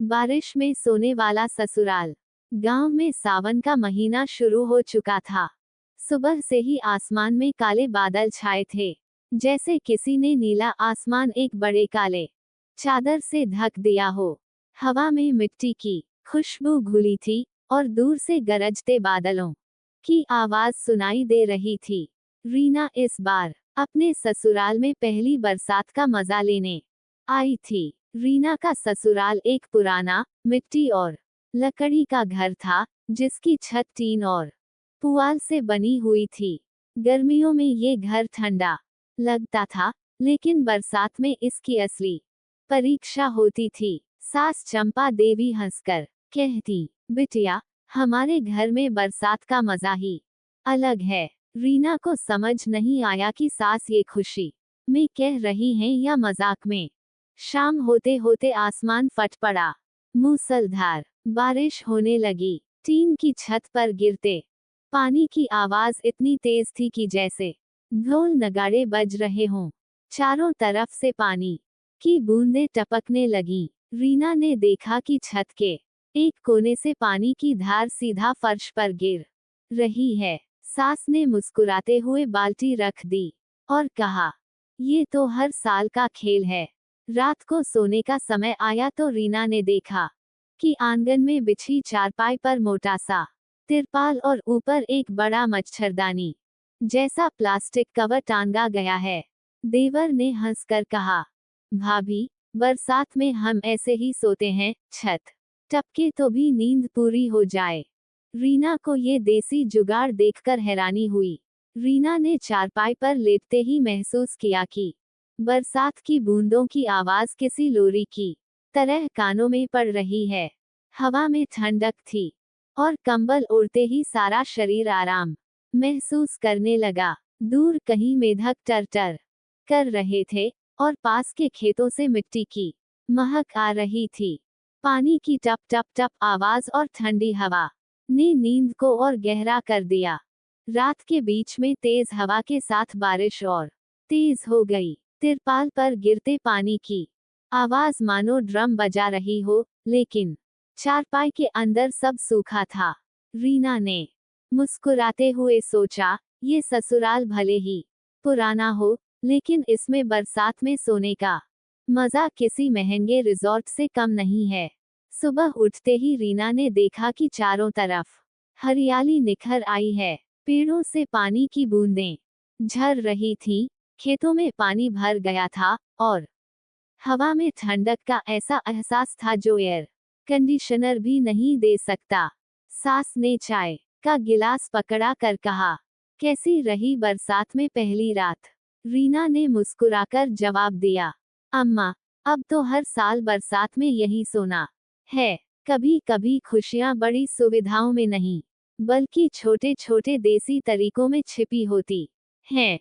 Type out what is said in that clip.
बारिश में सोने वाला ससुराल। गांव में सावन का महीना शुरू हो चुका था। सुबह से ही आसमान में काले बादल छाए थे, जैसे किसी ने नीला आसमान एक बड़े काले चादर से ढक दिया हो। हवा में मिट्टी की खुशबू घुली थी और दूर से गरजते बादलों की आवाज सुनाई दे रही थी। रीना इस बार अपने ससुराल में पहली बरसात का मजा लेने आई थी। रीना का ससुराल एक पुराना मिट्टी और लकड़ी का घर था, जिसकी छत टीन और पुआल से बनी हुई थी। गर्मियों में ये घर ठंडा लगता था, लेकिन बरसात में इसकी असली परीक्षा होती थी। सास चंपा देवी हंसकर कहती, बिटिया, हमारे घर में बरसात का मजा ही अलग है। रीना को समझ नहीं आया कि सास ये खुशी में कह रही हैं या मजाक में। शाम होते होते आसमान फट पड़ा। मूसलधार बारिश होने लगी। टीन की छत पर गिरते पानी की आवाज इतनी तेज थी कि जैसे ढोल नगाड़े बज रहे हों। चारों तरफ से पानी की बूंदें टपकने लगीं। रीना ने देखा कि छत के एक कोने से पानी की धार सीधा फर्श पर गिर रही है। सास ने मुस्कुराते हुए बाल्टी रख दी और कहा, ये तो हर साल का खेल है। रात को सोने का समय आया तो रीना ने देखा कि आंगन में बिछी चारपाई पर मोटा सा तिरपाल और ऊपर एक बड़ा मच्छरदानी जैसा प्लास्टिक कवर टांगा गया है। देवर ने हंसकर कहा, भाभी, बरसात में हम ऐसे ही सोते हैं, छत टपके तो भी नींद पूरी हो जाए। रीना को ये देसी जुगाड़ देखकर हैरानी हुई। रीना ने चारपाई पर लेटते ही महसूस किया कि बरसात की बूंदों की आवाज किसी लोरी की तरह कानों में पड़ रही है। हवा में ठंडक थी और कंबल ओढ़ते ही सारा शरीर आराम महसूस करने लगा। दूर कहीं मेढक टर-टर कर रहे थे और पास के खेतों से मिट्टी की महक आ रही थी। पानी की टप टप टप आवाज और ठंडी हवा ने नींद को और गहरा कर दिया। रात के बीच में तेज हवा के साथ बारिश और तेज हो गई। तिरपाल पर गिरते पानी की आवाज मानो ड्रम बजा रही हो, लेकिन चारपाई के अंदर सब सूखा था। रीना ने मुस्कुराते हुए सोचा, ये ससुराल भले ही पुराना हो, लेकिन इसमें बरसात में सोने का मजा किसी महंगे रिजॉर्ट से कम नहीं है। सुबह उठते ही रीना ने देखा कि चारों तरफ हरियाली निखर आई है। पेड़ों से पानी की बूंदें झर रही थीं, खेतों में पानी भर गया था और हवा में ठंडक का ऐसा एहसास था जो एयर कंडीशनर भी नहीं दे सकता। सास ने चाय का गिलास पकड़ा कर कहा, कैसी रही बरसात में पहली रात? रीना ने मुस्कुराकर जवाब दिया, अम्मा, अब तो हर साल बरसात में यही सोना है। कभी कभी खुशियां बड़ी सुविधाओं में नहीं, बल्कि छोटे छोटे देसी तरीकों में छिपी होती हैं।